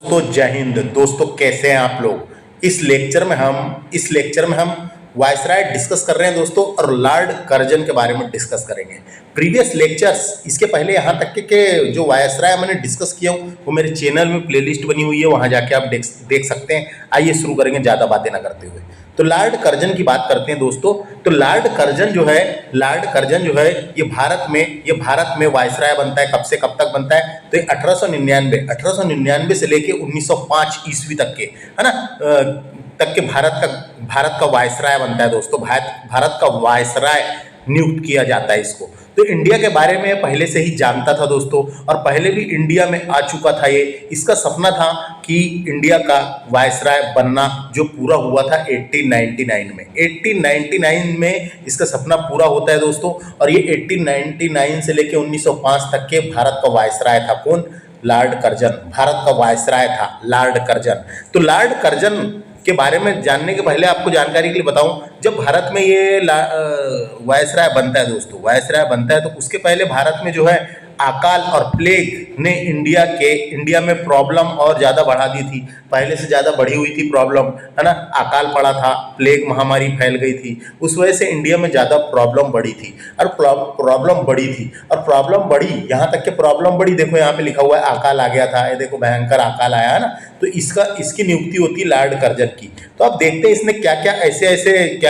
दोस्तों जय हिंद। दोस्तों कैसे हैं आप लोग। इस लेक्चर में हम वायसराय डिस्कस कर रहे हैं दोस्तों, और लॉर्ड कर्जन के बारे में डिस्कस करेंगे। प्रीवियस लेक्चर्स इसके पहले यहाँ तक के जो वायसराय मैंने डिस्कस किया हूँ वो मेरे चैनल में प्लेलिस्ट बनी हुई है, वहाँ जाके आप देख सकते हैं। आइए शुरू करेंगे ज़्यादा बातें ना करते हुए। तो लॉर्ड कर्जन की बात करते हैं दोस्तों। तो लॉर्ड कर्जन जो है ये भारत में वायसराय बनता है। कब से कब तक बनता है? तो ये 1899 से लेके 1905 ईस्वी तक के, है ना, तक के भारत का वायसराय बनता है दोस्तों। भारत का वायसराय नियुक्त किया जाता है इसको। तो इंडिया के बारे में पहले से ही जानता था दोस्तों, और पहले भी इंडिया में आ चुका था। ये इसका सपना था कि इंडिया का वायसराय बनना, जो पूरा हुआ था 1899 में। 1899 में इसका सपना पूरा होता है दोस्तों। और ये 1899 से लेकर 1905 तक के भारत का वायसराय था। कौन? लॉर्ड कर्जन भारत का वायसराय था, लॉर्ड कर्जन। तो लॉर्ड कर्जन के बारे में जानने के पहले आपको जानकारी के लिए बताऊं, जब भारत में ये वायसराय बनता है दोस्तों, वायसराय बनता है, तो उसके पहले भारत में जो है अकाल और प्लेग ने इंडिया में प्रॉब्लम और ज़्यादा बढ़ा दी थी। पहले से ज़्यादा बढ़ी हुई थी प्रॉब्लम, है ना। अकाल पड़ा था, प्लेग महामारी फैल गई थी, उस वजह से इंडिया में ज़्यादा प्रॉब्लम बढ़ी थी। और प्रॉब्लम बढ़ी, यहाँ तक कि प्रॉब्लम बढ़ी। देखो यहाँ पे लिखा हुआ है अकाल आ गया था, ये देखो भयंकर अकाल आया है ना। तो इसकी नियुक्ति होती है लॉर्ड कर्जन की। तो आप देखते हैं इसने क्या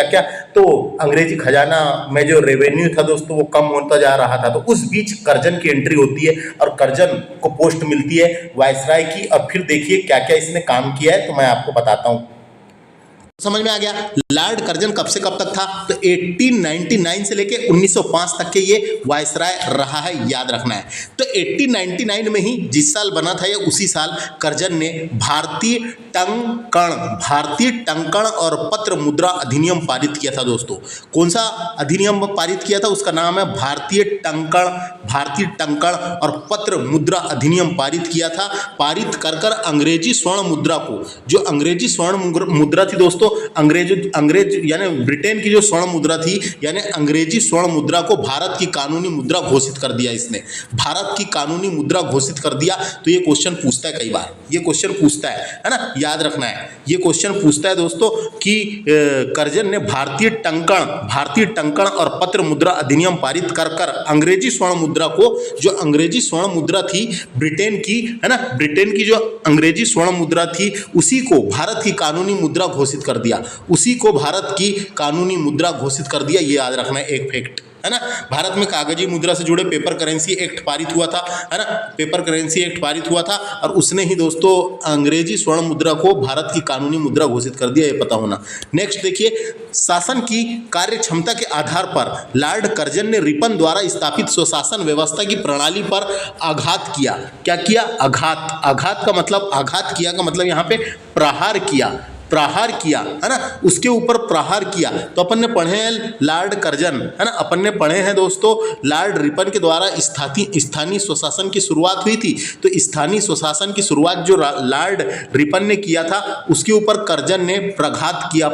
क्या, तो अंग्रेजी खजाना में जो रेवेन्यू था दोस्तों वो कम होता जा रहा था। तो उस बीच कर्जन की एंट्री होती है और कर्जन को पोस्ट मिलती है वायसराय की। और फिर देखिए क्या क्या इसने काम किया है, तो मैं आपको बताता हूँ। समझ में आ गया लॉर्ड कर्जन कब से कब तक था? तो 1899 से लेके 1905 तक के ये वायसराय रहा है, याद रखना है। तो 1899 में ही जिस साल बना था या उसी साल कर्जन ने भारतीय टंकण और पत्र मुद्रा अधिनियम पारित किया था दोस्तों। कौन सा अधिनियम पारित किया था? उसका नाम है भारतीय टंकण और पत्र मुद्रा अधिनियम पारित किया था। पारित कर अंग्रेजी स्वर्ण मुद्रा को, जो अंग्रेजी स्वर्ण मुद्रा थी दोस्तों, अंग्रेज यानी ब्रिटेन की जो स्वर्ण मुद्रा थी, यानी अंग्रेजी स्वर्ण मुद्रा को भारत की कानूनी मुद्रा घोषित कर दिया। इसने भारत की कानूनी मुद्रा घोषित कर दिया। तो ये क्वेश्चन पूछता है, कई बार ये क्वेश्चन पूछता है ना, याद रखना है। ये क्वेश्चन पूछता है दोस्तों कि कर्जन ने भारतीय टंकण और पत्र मुद्रा अधिनियम पारित कर अंग्रेजी स्वर्ण मुद्रा को, जो अंग्रेजी स्वर्ण मुद्रा थी ब्रिटेन की, है ना, ब्रिटेन की जो अंग्रेजी स्वर्ण मुद्रा थी, उसी को भारत की कानूनी मुद्रा घोषित कर दिया। ये याद रखना है, एक फैक्ट, है ना। भारत में कागजी मुद्रा से जुड़े पेपर करेंसी एक्ट पारित हुआ था, है ना, पेपर करेंसी एक्ट पारित हुआ था, और उसने ही दोस्तों अंग्रेजी स्वर्ण मुद्रा को भारत की कानूनी मुद्रा घोषित कर दिया, ये पता होना। नेक्स्ट देखिए, शासन की कार्य क्षमता के आधार पर लॉर्ड कर्जन ने रिपन द्वारा स्थापित स्वशासन व्यवस्था की प्रणाली पर आघात किया। क्या किया? आघात का मतलब यहाँ पे प्रहार किया, है ना, उसके ऊपर प्रहार किया। तो अपन ने पढ़े हैं लॉर्ड कर्जन, है ना, अपन ने पढ़े हैं दोस्तों लॉर्ड रिपन के द्वारा स्थानीय स्वशासन की शुरुआत हुई थी। तो स्थानीय स्वशासन की शुरुआत जो लॉर्ड रिपन ने किया था, उसके ऊपर कर्जन ने प्रघात किया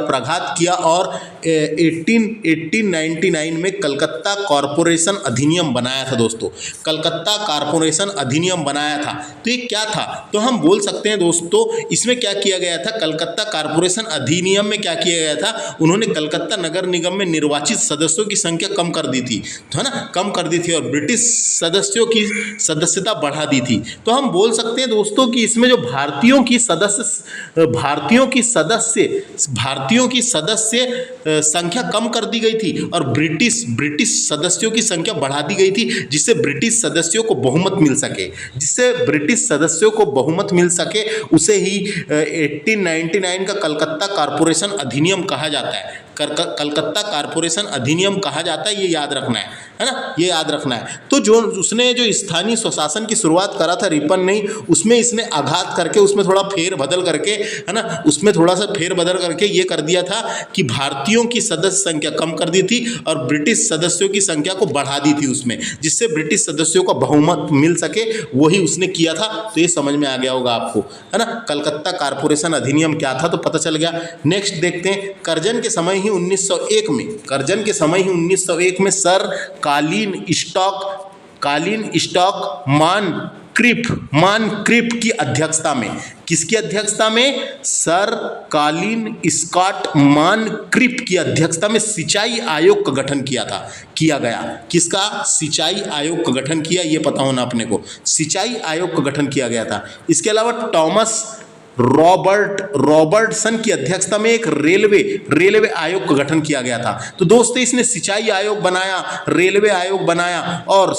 और 1899 में कलकत्ता कॉरपोरेशन अधिनियम बनाया था दोस्तों। कलकत्ता कॉरपोरेशन अधिनियम बनाया था। तो ये क्या था? तो हम बोल सकते हैं दोस्तों, इसमें क्या किया गया था? कलकत्ता कॉरपोरेशन अधिनियम में क्या किया गया था? उन्होंने कलकत्ता नगर निगम में निर्वाचित सदस्यों की संख्या कम कर दी थी, है ना, कम कर दी थी, और ब्रिटिश सदस्यों की सदस्यता बढ़ा दी थी। तो हम बोल सकते हैं दोस्तों कि इसमें जो भारतीयों की सदस्य संख्या कम कर दी गई थी, और ब्रिटिश सदस्यों की संख्या बढ़ा दी गई थी, जिससे ब्रिटिश सदस्यों को बहुमत मिल सके। उसे ही 1899 का कलकत्ता कॉरपोरेशन अधिनियम कहा जाता है। कलकत्ता कॉरपोरेशन अधिनियम कहा जाता है, ये याद रखना है ना, ये याद रखना है। तो उसने जो स्थानीय स्वशासन की शुरुआत करा था रिपन ने, उसमें इसने आघात करके, उसमें थोड़ा फेरबदल करके, है ना, उसमें थोड़ा सा फेरबदल करके ये कर दिया था कि भारतीयों की सदस्य संख्या कम कर दी थी और ब्रिटिश सदस्यों की संख्या को बढ़ा दी थी उसमें, जिससे ब्रिटिश सदस्यों को बहुमत मिल सके, वही उसने किया था। तो ये समझ में आ गया होगा आपको, है ना। कलकत्ता कॉरपोरेशन अधिनियम क्या था तो पता चल गया। नेक्स्ट देखते हैं, कर्जन के समय ही 1901 में सर कालीन स्टॉक मान मानक्रिप की अध्यक्षता में, किसकी अध्यक्षता में? सर कॉलिन स्कॉट मानक्रिप की अध्यक्षता में सिंचाई आयोग का गठन किया गया। किसका? सिंचाई आयोग का गठन किया, ये पता होना अपने को, सिंचाई आयोग का गठन किया गया था। इसके अलावा टॉमस रॉबर्टसन की अध्यक्षता में एक रेलवे आयोग का गठन किया गया था। तो दोस्तों इसने सिंचाई आयोग बनाया, रेलवे आयोग बनाया, और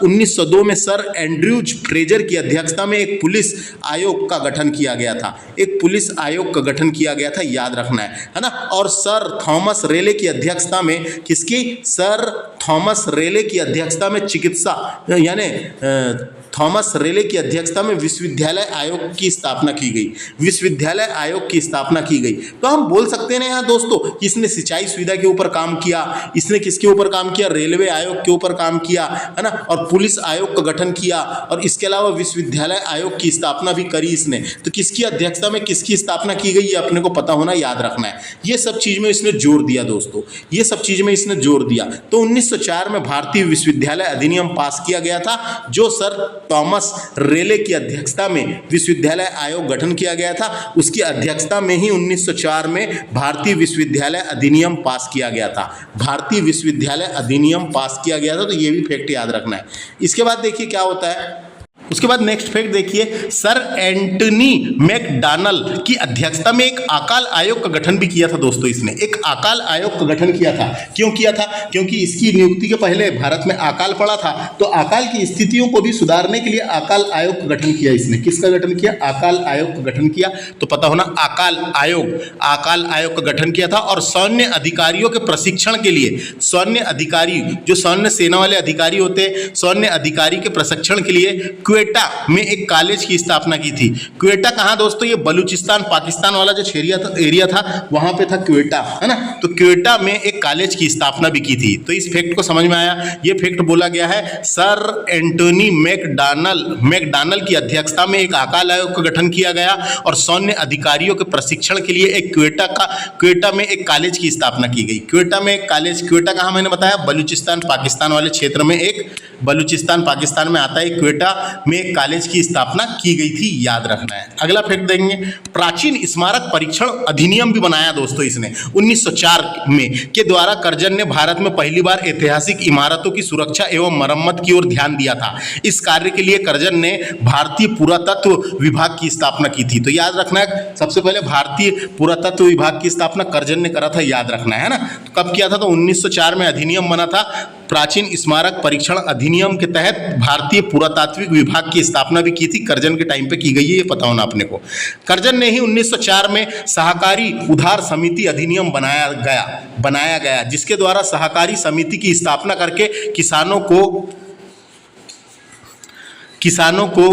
1902 में सर एंड्रयूज फ्रेजर की अध्यक्षता में एक पुलिस आयोग का गठन किया गया था। एक पुलिस आयोग का गठन किया गया था, याद रखना है ना। और सर थॉमस रेले की अध्यक्षता में, किसकी? सर थॉमस रेले की अध्यक्षता में चिकित्सा यानी थॉमस रेले की अध्यक्षता में विश्वविद्यालय आयोग की स्थापना की गई। विश्वविद्यालय आयोग की स्थापना की गई। तो हम बोल सकते हैं ना यहाँ दोस्तों, इसने सिंचाई सुविधा के ऊपर काम किया, इसने किसके ऊपर काम किया? रेलवे आयोग के ऊपर काम किया, है ना, और पुलिस आयोग का गठन किया, और इसके अलावा विश्वविद्यालय आयोग की स्थापना भी करी इसने। तो किसकी अध्यक्षता में किसकी स्थापना की गई, ये अपने को पता होना, याद रखना है। ये सब चीज में इसने जोर दिया दोस्तों, ये सब चीज में इसने जोर दिया। तो 1904 में भारतीय विश्वविद्यालय अधिनियम पास किया गया था, जो सर थॉमस रेले की अध्यक्षता में विश्वविद्यालय आयोग गठन किया गया था। उसकी अध्यक्षता में ही 1904 में भारतीय विश्वविद्यालय अधिनियम पास किया गया था। भारतीय विश्वविद्यालय अधिनियम पास किया गया था, तो ये भी फैक्ट याद रखना है। इसके बाद देखिए क्या होता है, उसके बाद नेक्स्ट फैक्ट देखिए, सर एंटनी मैकडॉनल की अध्यक्षता में एक अकाल आयोग का गठन भी किया था दोस्तों। इसने एक अकाल आयोग का गठन किया था। क्यों किया था? क्योंकि इसकी नियुक्ति के पहले भारत में अकाल पड़ा था, तो अकाल की स्थितियों को भी सुधारने के लिए अकाल आयोग का गठन किया इसने। किसका गठन किया? अकाल आयोग का गठन किया। तो पता होना, अकाल आयोग का गठन किया था। और सैन्य अधिकारियों के प्रशिक्षण के लिए, सैन्य अधिकारी जो सैन्य सेना वाले अधिकारी होते हैं, सैन्य अधिकारी के प्रशिक्षण के लिए क्वेटा में एक कॉलेज की स्थापना की थी। क्वेटा कहाँ दोस्तों? ये बलूचिस्तान पाकिस्तान वाला जो एरिया था वहां पे था क्वेटा, है ना। तो क्वेटा में एक कॉलेज की स्थापना भी की थी। तो इस फैक्ट को समझ में आया। ये फैक्ट बोला गया है, सर एंटनी मैकडॉनल की अध्यक्षता में एक अकाल आयोग का गठन किया गया और सैन्य अधिकारियों के प्रशिक्षण के लिए एक क्वेटा में एक कॉलेज की स्थापना की गई। क्वेटा में एक कॉलेज, क्वेटा कहाँ मैंने बताया? बलूचिस्तान पाकिस्तान वाले क्षेत्र में, एक बलूचिस्तान पाकिस्तान में आता है। क्वेटा में एक कॉलेज की स्थापना की गई थी, याद रखना है। अगला फैक्ट देंगे, प्राचीन स्मारक परीक्षण अधिनियम भी बनाया दोस्तों इसने 1904 में, के द्वारा कर्जन ने भारत में पहली बार ऐतिहासिक इमारतों की सुरक्षा एवं मरम्मत की ओर ध्यान दिया था। इस कार्य के लिए कर्जन ने भारतीय पुरातत्व विभाग की स्थापना की थी। तो याद रखना है, सबसे पहले भारतीय पुरातत्व विभाग की स्थापना कर्जन ने करा था, याद रखना है ना। तो कब किया था? तो 1904 में अधिनियम बना था। प्राचीन स्मारक परीक्षण अधिनियम के तहत भारतीय पुरातात्विक विभाग की स्थापना भी की थी, कर्जन के टाइम पे की गई है, ये पता होना अपने को। कर्जन ने ही 1904 में सहकारी उधार समिति अधिनियम बनाया गया, जिसके द्वारा सहकारी समिति की स्थापना करके किसानों को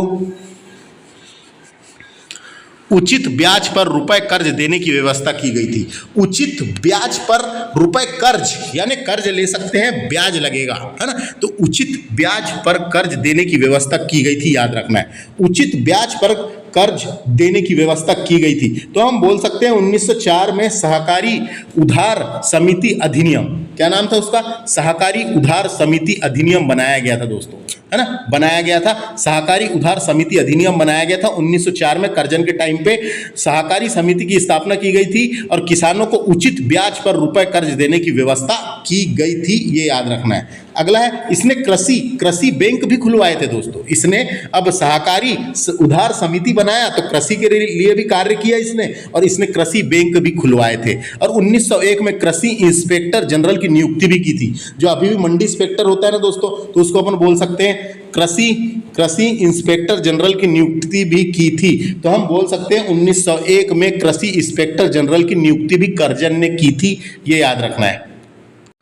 उचित ब्याज पर रुपए कर्ज देने की व्यवस्था की गई थी। उचित ब्याज पर रुपए कर्ज, यानी कर्ज ले सकते हैं, ब्याज लगेगा, है ना। तो उचित ब्याज पर कर्ज देने की व्यवस्था की गई थी, याद रखना है। उचित ब्याज पर कर्ज देने की व्यवस्था की गई थी। तो हम बोल सकते हैं 1904 में सहकारी उधार समिति अधिनियम, क्या नाम था उसका? सहकारी उधार समिति अधिनियम बनाया गया था दोस्तों, है ना, बनाया गया था। सहकारी उधार समिति अधिनियम बनाया गया था 1904 में। कर्जन के टाइम पे सहकारी समिति की स्थापना की गई थी और किसानों को उचित ब्याज पर रुपए कर्ज देने की व्यवस्था की गई थी, ये याद रखना है। अगला है, इसने कृषि बैंक भी खुलवाए थे दोस्तों। इसने अब सहकारी उधार समिति बनाया तो कृषि के लिए भी कार्य किया इसने, और इसने कृषि बैंक भी खुलवाए थे। और 1901 में कृषि इंस्पेक्टर जनरल की नियुक्ति भी की थी। जो अभी भी मंडी इंस्पेक्टर होता है ना दोस्तों, तो उसको अपन बोल सकते हैं कृषि इंस्पेक्टर जनरल की नियुक्ति भी की थी। तो हम बोल सकते हैं 1901 में कृषि इंस्पेक्टर जनरल की नियुक्ति भी कर्जन ने की थी, ये याद रखना है।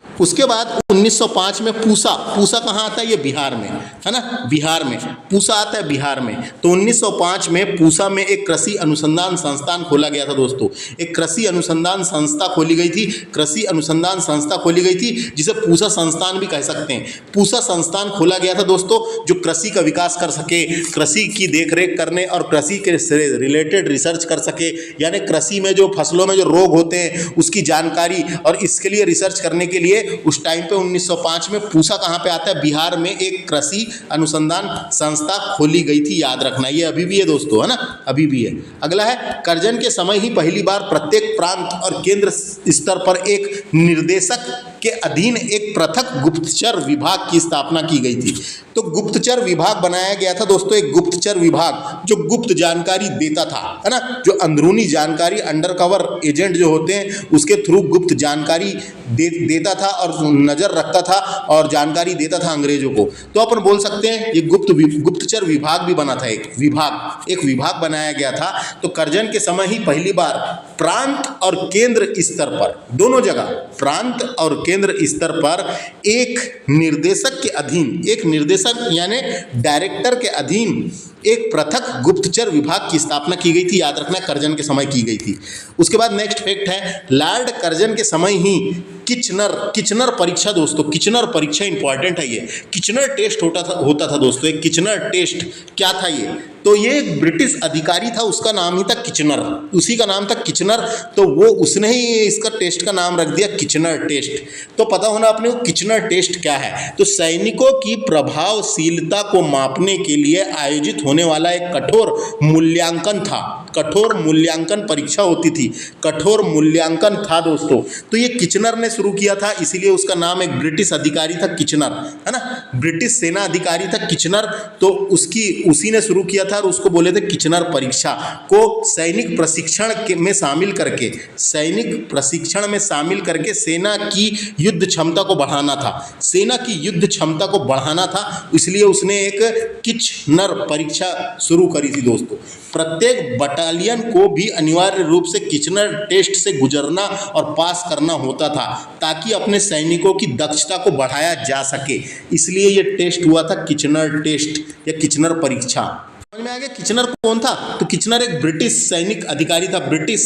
उसके बाद 1905 में पूसा कहाँ आता है? ये बिहार में, है ना, बिहार में पूसा आता है, बिहार में। तो 1905 में पूसा में एक कृषि अनुसंधान संस्थान खोला गया था दोस्तों। एक कृषि अनुसंधान संस्था खोली गई थी, कृषि अनुसंधान संस्था खोली गई थी, जिसे पूसा संस्थान भी कह सकते हैं। पूसा संस्थान खोला गया था दोस्तों, जो कृषि का विकास कर सके, कृषि की देखरेख करने और कृषि के रिलेटेड रिसर्च कर सके, यानी कृषि में जो फसलों में जो रोग होते हैं उसकी जानकारी और इसके लिए रिसर्च करने के लिए उस टाइम पे 1905 में पूसा कहाँ पे आता है, बिहार में एक कृषि अनुसंधान संस्था खोली गई थी, याद रखना। ये अभी भी है दोस्तों, है ना, अभी भी है। अगला है, कर्जन के समय ही पहली बार प्रत्येक प्रांत और केंद्र स्तर पर एक निर्देशक के अधीन एक पृथक गुप्तचर विभाग की स्थापना की गई थी। तो गुप्तचर विभाग बनाया गया था दोस्तों, एक गुप्तचर विभाग जो गुप्त जानकारी देता था, है ना, जो अंदरूनी जानकारी, अंडरकवर एजेंट जो होते हैं उसके थ्रू गुप्त जानकारी देता था और नजर रखता था और जानकारी देता था अंग्रेजों को। तो अपन बोल सकते हैं ये गुप्तचर विभाग भी बना था, एक विभाग बनाया गया था। तो कर्जन के समय ही पहली बार प्रांत और केंद्र स्तर पर, दोनों जगह प्रांत और केंद्र स्तर पर एक निर्देशक के अधीन, एक निर्देशक यानी डायरेक्टर के अधीन एक पृथक गुप्तचर विभाग की स्थापना की गई थी, याद रखना, कर्जन के समय की गई थी। उसके बाद नेक्स्ट फैक्ट है, लॉर्ड कर्जन के समय ही किचनर परीक्षा दोस्तों, किचनर परीक्षा इंपॉर्टेंट है। ये किचनर टेस्ट होता था दोस्तों। एक किचनर टेस्ट क्या था ये, तो ये एक ब्रिटिश अधिकारी था, उसका नाम ही था किचनर, उसी का नाम था किचनर। तो वो उसने ही इसका टेस्ट का नाम रख दिया किचनर टेस्ट। तो पता होना अपने को किचनर टेस्ट क्या है। तो सैनिकों की प्रभावशीलता को मापने के लिए आयोजित होने वाला एक कठोर मूल्यांकन था, कठोर मूल्यांकन परीक्षा होती थी, कठोर मूल्यांकन था दोस्तों। तो ये किचनर ने शुरू किया था, इसीलिए उसका नाम, एक ब्रिटिश अधिकारी था किचनर, है ना, ब्रिटिश सेना अधिकारी था किचनर। तो उसी ने शुरू किया था और उसको बोले थे किचनर परीक्षा को सैनिक प्रशिक्षण में शामिल करके, सैनिक प्रशिक्षण में शामिल करके सेना की युद्ध क्षमता को बढ़ाना था, सेना की युद्ध क्षमता को बढ़ाना था, इसलिए उसने एक किचनर परीक्षा शुरू करी थी दोस्तों। प्रत्येक बटालियन को भी अनिवार्य रूप से किचनर टेस्ट से गुजरना और पास करना होता था ताकि अपने सैनिकों की दक्षता को बढ़ाया जा सके, इसलिए ये टेस्ट हुआ था किचनर टेस्ट या किचनर परीक्षा। समझ में आ गया किचनर कौन था। तो किचनर एक ब्रिटिश सैनिक अधिकारी था, ब्रिटिश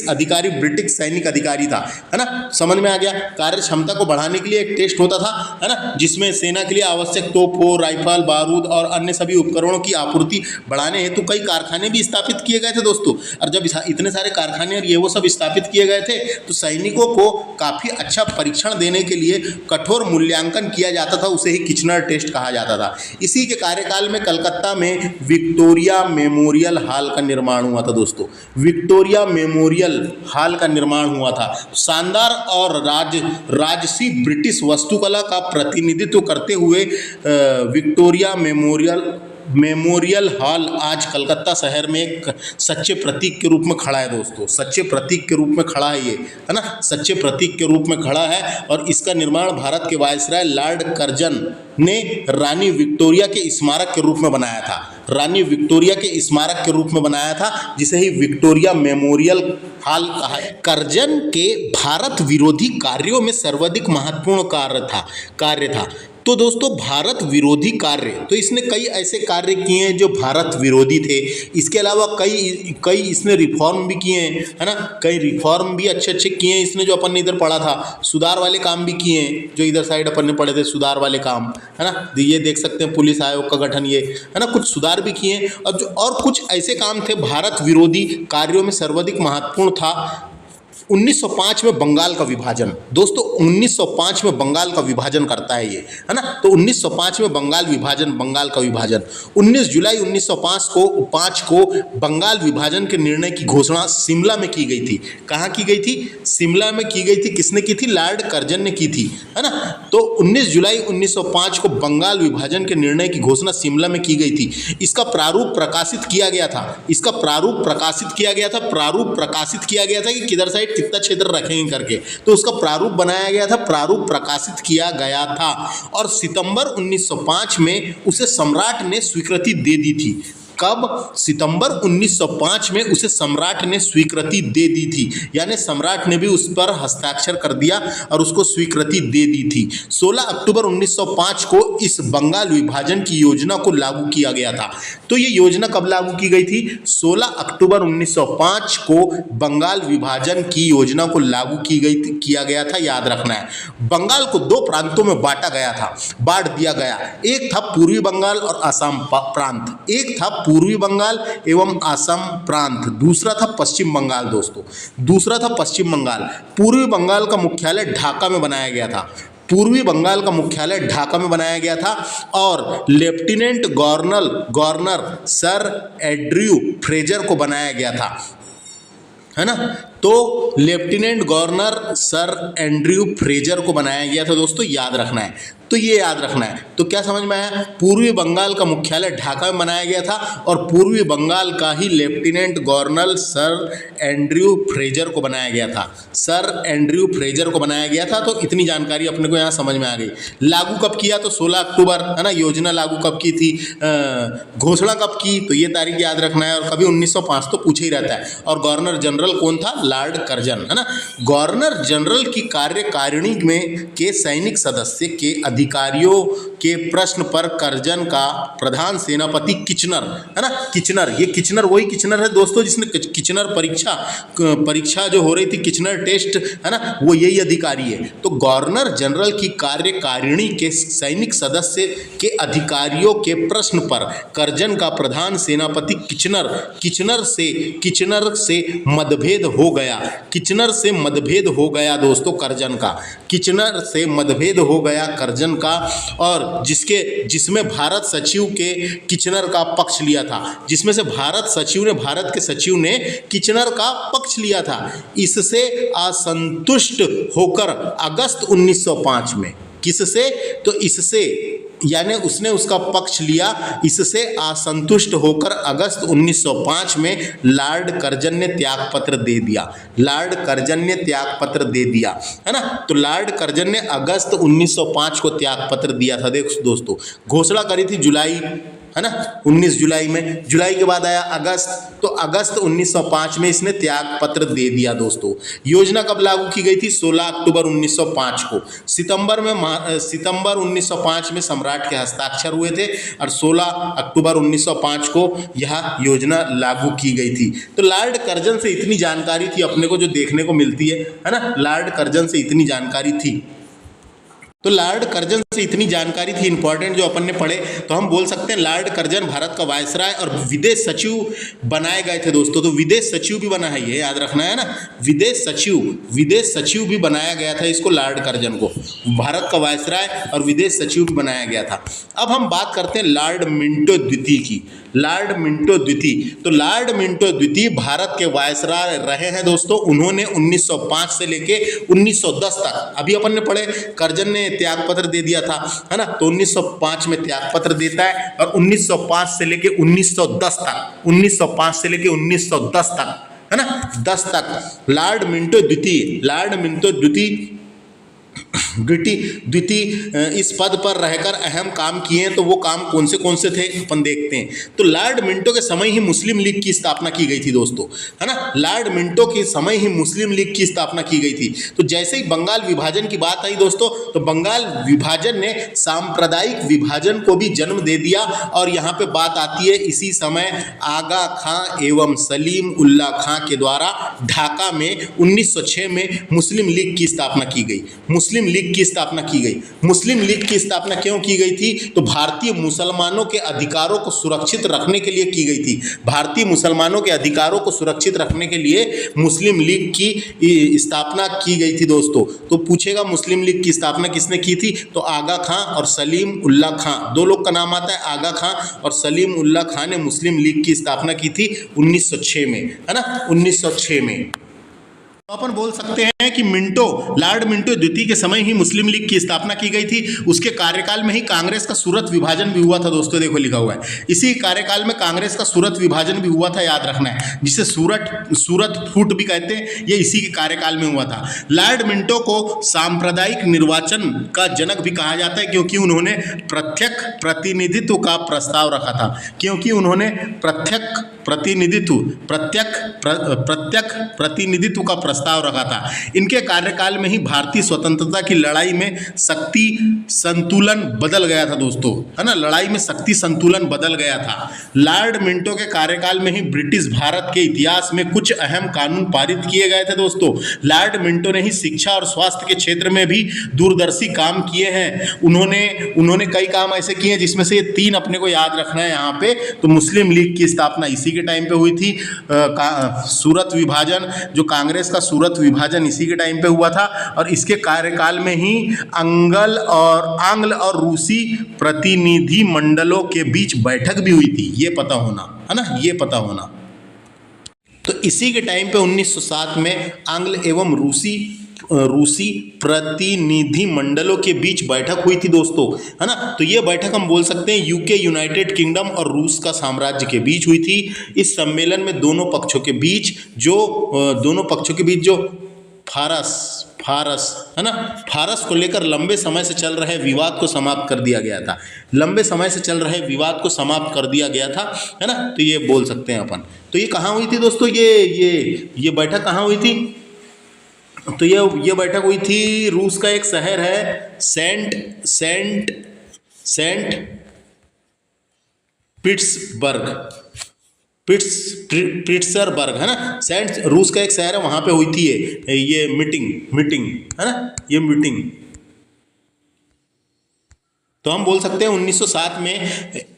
सैनिक अधिकारी था, है ना, समझ में आ गया। कार्य क्षमता को बढ़ाने के लिए एक टेस्ट होता था, है ना, जिसमें सेना के लिए आवश्यक तोपों, राइफल, बारूद और अन्य सभी उपकरणों की आपूर्ति बढ़ाने हेतु कई कारखाने भी स्थापित किए गए थे दोस्तों। और जब इतने सारे कारखाने और ये वो सब स्थापित किए गए थे तो सैनिकों को काफ़ी अच्छा परीक्षण देने के लिए कठोर मूल्यांकन किया जाता था, उसे ही किचनर टेस्ट कहा जाता था। इसी के कार्यकाल में कलकत्ता में विक्टोरिया मेमोरियल हॉल का निर्माण हुआ था दोस्तों, विक्टोरिया मेमोरियल हॉल का निर्माण हुआ था। शानदार और राजसी ब्रिटिश वास्तुकला का प्रतिनिधित्व करते हुए विक्टोरिया मेमोरियल हॉल आज कलकत्ता शहर में एक सच्चे प्रतीक के रूप में खड़ा है दोस्तों, सच्चे प्रतीक के रूप में खड़ा है ये, है ना, सच्चे प्रतीक के रूप में खड़ा है। और इसका निर्माण भारत के वायसराय लॉर्ड कर्जन ने रानी विक्टोरिया के स्मारक के रूप में बनाया था, रानी विक्टोरिया के स्मारक के रूप में बनाया था, जिसे ही विक्टोरिया मेमोरियल हॉल कहा है। कर्जन के भारत विरोधी कार्यों में सर्वाधिक महत्वपूर्ण कार्य था। तो दोस्तों भारत विरोधी कार्य, तो इसने कई ऐसे कार्य किए हैं जो भारत विरोधी थे। इसके अलावा कई इसने रिफॉर्म भी किए हैं, है ना, कई रिफॉर्म भी अच्छे किए हैं इसने, जो अपन ने इधर पढ़ा था। सुधार वाले काम भी किए हैं, जो इधर साइड अपन ने पढ़े थे, सुधार वाले काम, है ना, ये देख सकते हैं पुलिस आयोग का गठन, ये है ना, कुछ सुधार भी किए हैं। और कुछ ऐसे काम थे भारत विरोधी कार्यों में सर्वाधिक महत्वपूर्ण था 1905 में बंगाल का विभाजन। दोस्तों 1905 में बंगाल का विभाजन करता है ये, है ना, तो 1905 में बंगाल का विभाजन 19 जुलाई 1905 को बंगाल विभाजन के निर्णय की घोषणा शिमला में की गई थी। कहाँ की गई थी? शिमला में की गई थी। किसने की थी? लॉर्ड कर्जन ने की थी, है ना। तो 19 जुलाई 1905 को बंगाल विभाजन के निर्णय की घोषणा शिमला में की गई थी। इसका प्रारूप प्रकाशित किया गया था, प्रारूप प्रकाशित किया गया था कि किधर साइड कितना क्षेत्र रखेंगे करके, तो उसका प्रारूप बनाया गया था, प्रारूप प्रकाशित किया गया था और सितंबर 1905 में उसे सम्राट ने स्वीकृति दे दी थी। कब? सितंबर 1905 में उसे सम्राट ने स्वीकृति दे दी थी, यानी सम्राट ने भी उस पर हस्ताक्षर कर दिया और उसको स्वीकृति दे दी थी। 16 अक्टूबर 1905 को इस बंगाल विभाजन की योजना को लागू किया गया था। तो ये योजना कब लागू की गई थी? 16 अक्टूबर 1905 को बंगाल विभाजन की योजना को लागू किया गया था, याद रखना है। बंगाल को दो प्रांतों में बांट दिया गया। एक था पूर्वी बंगाल और असम प्रांत, एक था पूर्वी बंगाल एवं असम प्रांत, दूसरा था पश्चिम बंगाल दोस्तों, दूसरा था पश्चिम बंगाल। पूर्वी बंगाल का मुख्यालय ढाका में बनाया गया था। पूर्वी बंगाल का मुख्यालय ढाका में बनाया गया था और lieutenant governor sir Andrew Fraser को बनाया गया था, है ना। तो lieutenant governor sir Andrew Fraser को बनाया गया था दोस्तों, याद रखना है। तो ये याद रखना है। तो क्या समझ में आया, पूर्वी बंगाल का मुख्यालय ढाका में बनाया गया था और पूर्वी बंगाल का ही lieutenant governor sir Andrew Fraser को बनाया गया था, सर एंड्रयू फ्रेजर को बनाया गया था। तो इतनी जानकारी अपने को यहाँ समझ में आ गई। लागू कब किया, तो 16 अक्टूबर, है ना। योजना लागू कब की थी, घोषणा कब की, तो ये तारीख याद रखना है। और कभी 1905 तो पूछा ही रहता है। और गवर्नर जनरल कौन था, लॉर्ड कर्जन, है ना। गवर्नर जनरल की कार्यकारिणी में के सैनिक सदस्य के अधिकारियों के प्रश्न पर कर्जन का प्रधान सेनापति किचनर, है ना। किचनर, ये किचनर वही किचनर है दोस्तों जिसने किचनर परीक्षा जो हो रही थी, किचनर टेस्ट, है ना, वो यही अधिकारी है। तो गवर्नर जनरल की कार्यकारिणी के सैनिक सदस्य के अधिकारियों के प्रश्न पर कर्जन का प्रधान सेनापति किचनर से मतभेद हो गया। किचनर से मतभेद हो गया दोस्तों कर्जन का, किचनर से मतभेद हो गया कर्जन का, और जिसमें भारत सचिव के किचनर का पक्ष लिया था, जिसमें से भारत के सचिव ने किचनर का पक्ष लिया था। इससे असंतुष्ट होकर अगस्त 1905 में, किससे, तो इससे, यानी उसने उसका पक्ष लिया। इससे असंतुष्ट होकर अगस्त 1905 में लॉर्ड कर्जन ने त्यागपत्र दे दिया। लॉर्ड कर्जन ने त्यागपत्र दे दिया, है ना। तो लॉर्ड कर्जन ने अगस्त 1905 को त्यागपत्र दिया था। देखो दोस्तों, घोषणा करी थी जुलाई, है ना, 19 जुलाई में। जुलाई के बाद आया अगस्त, तो अगस्त 1905 में इसने त्याग पत्र दे दिया दोस्तों। योजना कब लागू की गई थी, 16 अक्टूबर 1905 को। सितंबर 1905 में सम्राट के हस्ताक्षर हुए थे और 16 अक्टूबर 1905 को यह योजना लागू की गई थी। तो लॉर्ड कर्जन से इतनी जानकारी थी अपने को जो देखने को मिलती है ना। लॉर्ड कर्जन से इतनी जानकारी थी, तो लॉर्ड कर्जन से इतनी जानकारी थी इंपॉर्टेंट जो अपन ने पढ़े। तो हम बोल सकते हैं लॉर्ड कर्जन भारत का वायसराय और विदेश सचिव बनाए गए थे दोस्तों। तो विदेश सचिव भी बना है, ये याद रखना है ना, विदेश सचिव भी बनाया गया था इसको, लॉर्ड कर्जन को भारत का वायसराय और विदेश सचिव भी बनाया गया था। अब हम बात करते हैं लॉर्ड मिंटो द्वितीय की। लॉर्ड मिंटो द्वितीय, तो लॉर्ड मिंटो द्वितीय भारत के वायसराय रहे हैं दोस्तों। उन्होंने 1905 से लेके 1910 तक, अभी अपन ने पढ़े कर्जन ने त्यागपत्र दे दिया था, है ना। तो 1905 में त्यागपत्र देता है और 1905 से लेके 1910 तक, 1905 से लेके 1910 तक, है ना, 10 तक लॉर्ड मिंटो द्वितीय इस पद पर रहकर अहम काम किए हैं। तो वो काम कौन से थे अपन देखते हैं। तो लॉर्ड मिंटो के समय ही मुस्लिम लीग की स्थापना की गई थी दोस्तों, है ना। लॉर्ड मिंटो के समय ही मुस्लिम लीग की स्थापना की गई थी। तो जैसे ही बंगाल विभाजन की बात आई दोस्तों, तो बंगाल विभाजन ने सांप्रदायिक विभाजन को भी जन्म दे दिया। और यहाँ पे बात आती है इसी समय आगा खां एवं सलीम उल्लाह खां के द्वारा ढाका में 1906 में मुस्लिम लीग की स्थापना की गई। मुस्लिम लीग की स्थापना की गई। मुस्लिम लीग की स्थापना क्यों की गई थी, तो भारतीय मुसलमानों के अधिकारों को सुरक्षित रखने के लिए की गई थी। भारतीय मुसलमानों के अधिकारों को सुरक्षित रखने के लिए मुस्लिम लीग की स्थापना की गई थी दोस्तों। तो पूछेगा मुस्लिम लीग की स्थापना किसने की थी, तो आगा खां और सलीम उल्लाह खां, दो लोग का नाम आता है। आगा खां और सलीम उल्लाह खां ने मुस्लिम लीग की स्थापना की थी 1906 में, है ना, 1906 में। तो अपन बोल सकते हैं कि लॉर्ड मिंटो द्वितीय के समय ही मुस्लिम लीग की स्थापना की गई थी। उसके कार्यकाल में ही कांग्रेस का सूरत विभाजन भी हुआ था दोस्तों। देखो लिखा हुआ है, इसी कार्यकाल में कांग्रेस का सूरत विभाजन भी हुआ था, याद रखना है, जिसे सूरत फूट भी कहते हैं। ये इसी के कार्यकाल में हुआ था। लॉर्ड मिंटो को सांप्रदायिक निर्वाचन का जनक भी कहा जाता है, क्योंकि उन्होंने प्रत्यक्ष प्रतिनिधित्व का प्रस्ताव रखा था। क्योंकि उन्होंने प्रत्यक्ष प्रतिनिधित्व का प्रस्ताव रखा था। इनके कार्यकाल में ही भारतीय स्वतंत्रता की लड़ाई में शक्ति संतुलन बदल गया था दोस्तों, है ना। लड़ाई में शक्ति संतुलन बदल गया था। लॉर्ड मिंटो के कार्यकाल में ही ब्रिटिश भारत के इतिहास में कुछ अहम कानून पारित किए गए थे दोस्तों। लॉर्ड मिंटो ने ही शिक्षा और स्वास्थ्य के क्षेत्र में भी दूरदर्शी काम किए हैं। उन्होंने कई काम ऐसे किए हैं जिसमें से ये 3 अपने को याद रखना है यहाँ पे। तो मुस्लिम लीग की स्थापना इसी के टाइम पे हुई थी। सूरत विभाजन, जो कांग्रेस का सूरत विभाजन इसी के टाइम पे हुआ था, और इसके कार्यकाल में ही आंग्ल और रूसी प्रतिनिधि मंडलों के बीच बैठक भी हुई थी। ये पता होना है ना, ये पता होना। तो इसी के टाइम पे 1907 में आंग्ल एवं रूसी प्रतिनिधि मंडलों के बीच बैठक हुई थी दोस्तों, है ना। तो ये बैठक हम बोल सकते हैं यूके, यूनाइटेड किंगडम और रूस का साम्राज्य के बीच हुई थी। इस सम्मेलन में दोनों पक्षों के बीच जो फारस है ना, फारस को लेकर लंबे समय से चल रहे विवाद को समाप्त कर दिया गया था। लंबे समय से चल रहे विवाद को समाप्त कर दिया गया था, है ना। तो ये बोल सकते हैं अपन। तो ये कहाँ हुई थी दोस्तों, ये बैठक कहाँ हुई थी? तो ये बैठक हुई थी, रूस का एक शहर है सेंट पीटर्सबर्ग, है ना। रूस का एक शहर है, वहां पे हुई थी ये मीटिंग, है ना, ये मीटिंग। तो हम बोल सकते हैं 1907 में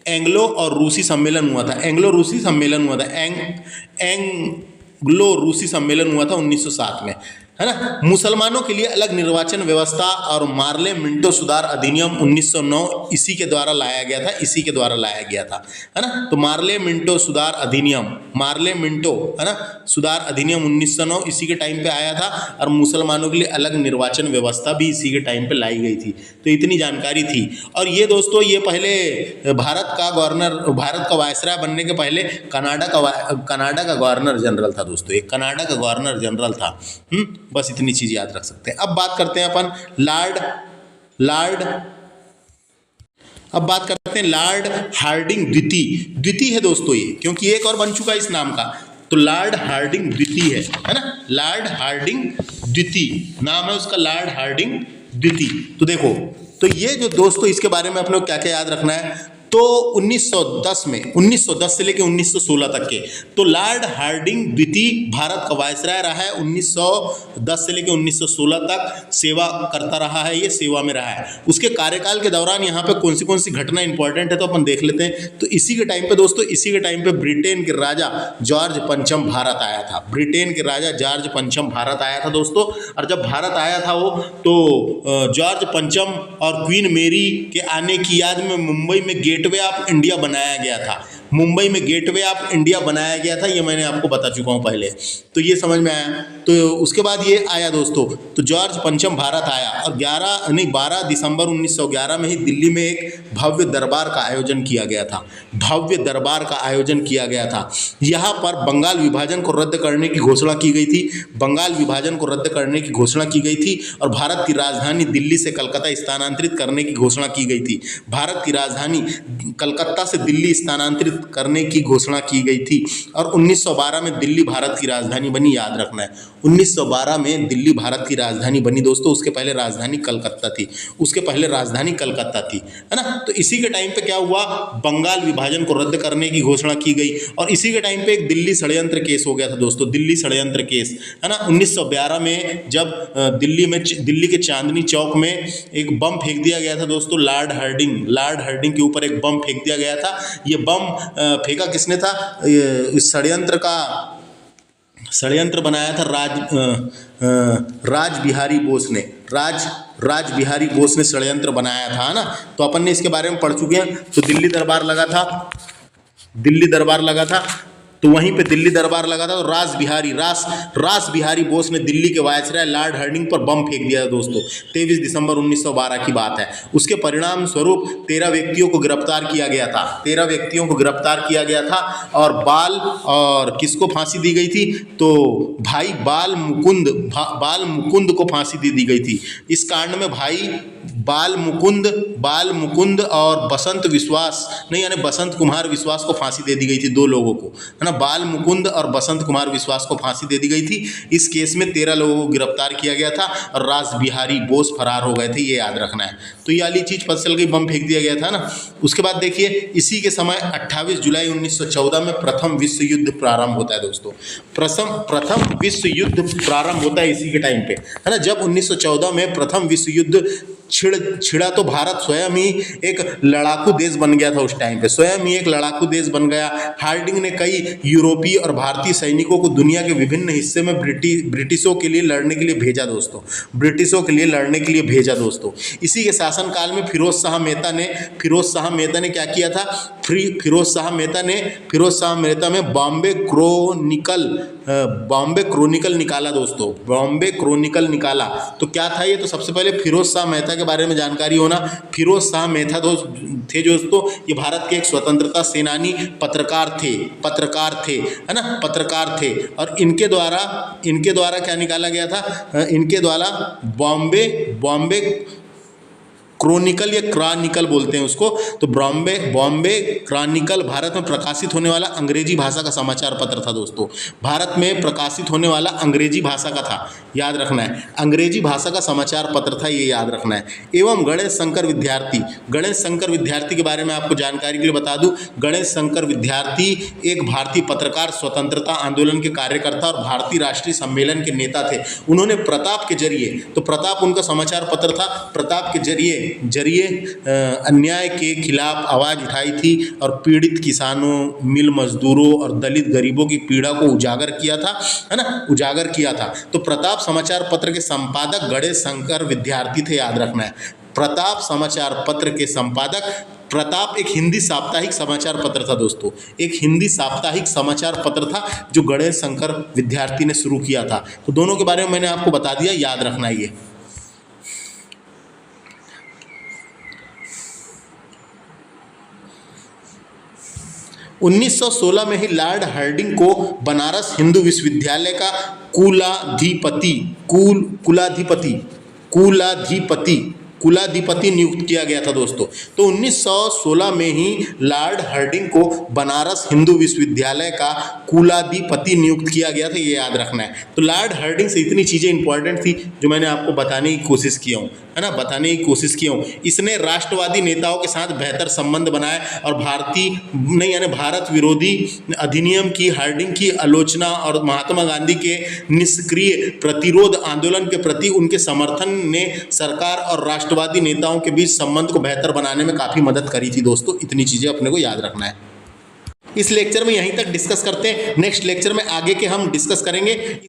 एंग्लो और रूसी सम्मेलन हुआ था। एंग्लो रूसी सम्मेलन हुआ था 1907 में, है ना। मुसलमानों के लिए अलग निर्वाचन व्यवस्था और मार्ले मिंटो सुधार अधिनियम 1909 इसी के द्वारा लाया गया था, है ना। तो मार्ले मिंटो सुधार अधिनियम, है ना, सुधार अधिनियम 1909 इसी के टाइम पे आया था, और मुसलमानों के लिए अलग निर्वाचन व्यवस्था भी इसी के टाइम पे लाई गई थी। तो इतनी जानकारी थी। और ये दोस्तों, ये पहले भारत का वायसराय बनने के पहले कनाडा का गवर्नर जनरल था दोस्तों, एक कनाडा का गवर्नर जनरल था। बस इतनी चीज याद रख सकते हैं। अब बात करते हैं अपन लॉर्ड हार्डिंग द्वितीय है दोस्तों ये, क्योंकि एक और बन चुका है इस नाम का। तो लॉर्ड हार्डिंग द्वितीय है ना, लॉर्ड हार्डिंग द्वितीय नाम है उसका, लॉर्ड हार्डिंग द्वितीय। तो देखो, तो ये जो दोस्तों, इसके बारे में अपने को क्या क्या याद रखना है। तो 1910 से लेकर 1916 तक के, तो लॉर्ड हार्डिंग द्वितीय भारत का वायसराय रहा है। 1910 से लेकर 1916 तक सेवा करता रहा है, ये सेवा में रहा है। उसके कार्यकाल के दौरान यहाँ पे कौन सी घटना इंपॉर्टेंट है तो अपन देख लेते हैं। तो इसी के टाइम पे दोस्तों, ब्रिटेन के राजा जॉर्ज पंचम भारत आया था दोस्तों। और जब भारत आया था वो, तो जॉर्ज पंचम और क्वीन मेरी के आने की याद में मुंबई में गेटवे ऑफ इंडिया बनाया गया था। ये मैंने आपको बता चुका हूँ पहले, तो ये समझ में आया। तो उसके बाद ये आया दोस्तों, तो जॉर्ज पंचम भारत आया, और 12 दिसंबर 1911 में ही दिल्ली में एक भव्य दरबार का आयोजन किया गया था। यहाँ पर बंगाल विभाजन को रद्द करने की घोषणा की गई थी, और भारत की राजधानी दिल्ली से कलकत्ता स्थानांतरित करने की घोषणा की गई थी। भारत की राजधानी कलकत्ता से दिल्ली स्थानांतरित करने की घोषणा की गई थी। और 1912 में दिल्ली भारत की राजधानी बनी, याद रखना है। 1912 में दिल्ली भारत की राजधानी बनी दोस्तों। उसके पहले राजधानी कलकत्ता थी, है ना। तो इसी के टाइम पे क्या हुआ, बंगाल विभाजन को रद्द करने की घोषणा की गई, और इसी के टाइम पे एक दिल्ली षड्यंत्र केस हो गया था दोस्तों, दिल्ली षड्यंत्र केस, है ना। 1912 में जब दिल्ली के चांदनी चौक में एक बम फेंक दिया गया था दोस्तों, लॉर्ड हार्डिंग के ऊपर एक बम फेंक दिया गया था। ये बम फेंका किसने था? इस षड्यंत्र बनाया था राज बिहारी बोस ने षड्यंत्र बनाया था ना। तो अपन ने इसके बारे में पढ़ चुके हैं। तो दिल्ली दरबार लगा था, तो वहीं पे दिल्ली दरबार लगा था। तो रास बिहारी बोस ने दिल्ली के वायसराय लॉर्ड हार्डिंग पर बम फेंक दिया दोस्तों। 23 दिसंबर 1912 की बात है। उसके परिणाम स्वरूप 13 व्यक्तियों को गिरफ्तार किया गया था, और किसको फांसी दी गई थी? तो भाई बाल मुकुंद को फांसी दी गई थी। इस कांड में भाई बाल मुकुंद और बसंत कुमार विश्वास को फांसी दे दी गई थी। 2 लोगों को, है ना, बाल मुकुंद और बसंत कुमार विश्वास को फांसी दे दी गई थी। इस केस में 13 लोगों को गिरफ्तार किया गया था, और रास बिहारी बोस फरार हो गए थे, ये याद रखना है। तो ये वाली चीज पता चल गई, बम फेंक दिया गया था ना। उसके बाद देखिए, इसी के समय 28 जुलाई 1914 में प्रथम विश्व युद्ध प्रारंभ होता है दोस्तों। प्रथम विश्व युद्ध प्रारंभ होता है इसी के टाइम पे, है ना। जब 1914 में प्रथम विश्व युद्ध छिड़ा तो भारत स्वयं ही एक लड़ाकू देश बन गया था उस टाइम पे, स्वयं ही एक लड़ाकू देश बन गया। हार्डिंग ने कई यूरोपीय और भारतीय सैनिकों को दुनिया के विभिन्न हिस्से में ब्रिटिशों के लिए लड़ने के लिए भेजा दोस्तों, ब्रिटिशों के लिए लड़ने के लिए भेजा दोस्तों। इसी के शासनकाल में फिरोज शाह मेहता ने क्या किया था? फिरोज शाह मेहता में बॉम्बे क्रॉनिकल निकाला दोस्तों, बॉम्बे क्रॉनिकल निकाला। तो क्या था ये? तो सबसे पहले फिरोज शाह मेहता के बारे में जानकारी होना। फिरोज शाह मेहता थे दोस्तों, ये भारत के एक स्वतंत्रता सेनानी पत्रकार थे, है ना, पत्रकार थे। और इनके द्वारा क्या निकाला गया था? इनके द्वारा बॉम्बे क्रॉनिकल या क्रॉनिकल बोलते हैं उसको, तो बॉम्बे क्रॉनिकल भारत में प्रकाशित होने वाला अंग्रेजी भाषा का समाचार पत्र था दोस्तों, भारत में प्रकाशित होने वाला अंग्रेजी भाषा का था, याद रखना है, अंग्रेजी भाषा का समाचार पत्र था, ये याद रखना है। एवं गणेश शंकर विद्यार्थी के बारे में आपको जानकारी के लिए बता दूं, गणेश शंकर विद्यार्थी एक भारतीय पत्रकार, स्वतंत्रता आंदोलन के कार्यकर्ता और भारतीय राष्ट्रीय सम्मेलन के नेता थे। उन्होंने प्रताप के जरिए, तो प्रताप उनका समाचार पत्र था, प्रताप के जरिए अन्याय के खिलाफ आवाज उठाई थी और पीड़ित किसानों, मिल मजदूरों और दलित गरीबों की पीड़ा को उजागर किया था, है ना, उजागर किया था। तो प्रताप समाचार पत्र के संपादक गणेश शंकर विद्यार्थी थे, याद रखना है। प्रताप समाचार पत्र के संपादक, प्रताप एक हिंदी साप्ताहिक समाचार पत्र था दोस्तों, एक हिंदी साप्ताहिक समाचार पत्र था जो गणेश शंकर विद्यार्थी ने शुरू किया था। तो दोनों के बारे में मैंने आपको बता दिया, याद रखना है ये। 1916 में ही लॉर्ड हार्डिंग को बनारस हिंदू विश्वविद्यालय का कुलाधिपति नियुक्त किया गया था दोस्तों। तो 1916 में ही लॉर्ड हार्डिंग को बनारस हिंदू विश्वविद्यालय का कुलाधिपति नियुक्त किया गया था, ये याद रखना है। तो लॉर्ड हार्डिंग से इतनी चीज़ें इंपॉर्टेंट थी जो मैंने आपको बताने की कोशिश किया हूँ, है ना, बताने की कोशिश किया हूँ। इसने राष्ट्रवादी नेताओं के साथ बेहतर संबंध बनाए और भारत विरोधी अधिनियम की हार्डिंग की आलोचना और महात्मा गांधी के निष्क्रिय प्रतिरोध आंदोलन के प्रति उनके समर्थन ने सरकार और राष्ट्रवादी नेताओं के बीच संबंध को बेहतर बनाने में काफ़ी मदद करी थी दोस्तों। इतनी चीज़ें अपने को याद रखना है। इस लेक्चर में यहीं तक डिस्कस करते हैं, नेक्स्ट लेक्चर में आगे के हम डिस्कस करेंगे।